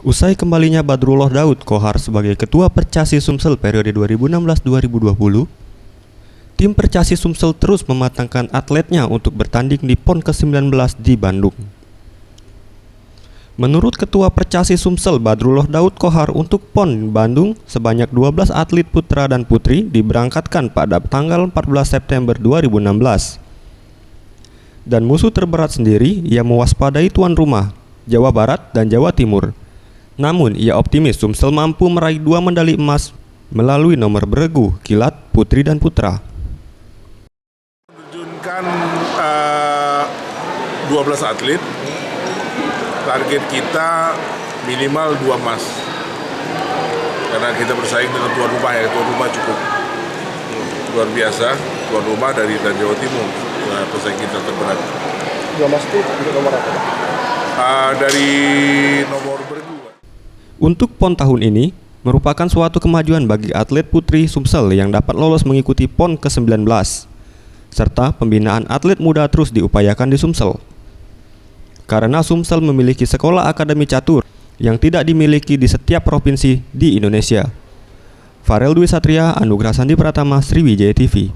Usai kembalinya Badrullah Daud Kohar sebagai Ketua Percasi Sumsel periode 2016-2020, tim Percasi Sumsel terus mematangkan atletnya untuk bertanding di PON ke-19 di Bandung. Menurut Ketua Percasi Sumsel Badrullah Daud Kohar, untuk PON Bandung sebanyak 12 atlet putra dan putri diberangkatkan pada tanggal 14 September 2016. Dan musuh terberat sendiri ia mewaspadai tuan rumah, Jawa Barat dan Jawa Timur. Namun ia optimis Sumsel mampu meraih 2 medali emas melalui nomor beregu, kilat, putri dan putra. Terjunkan 12 atlet, target kita minimal 2 emas. Karena kita bersaing dengan tuan rumah ya, tuan rumah cukup luar biasa, tuan rumah dari Jawa Timur, pesaing kita terberat. 2 emas itu untuk nomor apa? Dari nomor beregu. Untuk PON tahun ini merupakan suatu kemajuan bagi atlet putri Sumsel yang dapat lolos mengikuti PON ke-19, serta pembinaan atlet muda terus diupayakan di Sumsel. Karena Sumsel memiliki sekolah akademi catur yang tidak dimiliki di setiap provinsi di Indonesia. Farel Dwi Satria, Anugrah Sandi Pratama, Sriwijaya TV.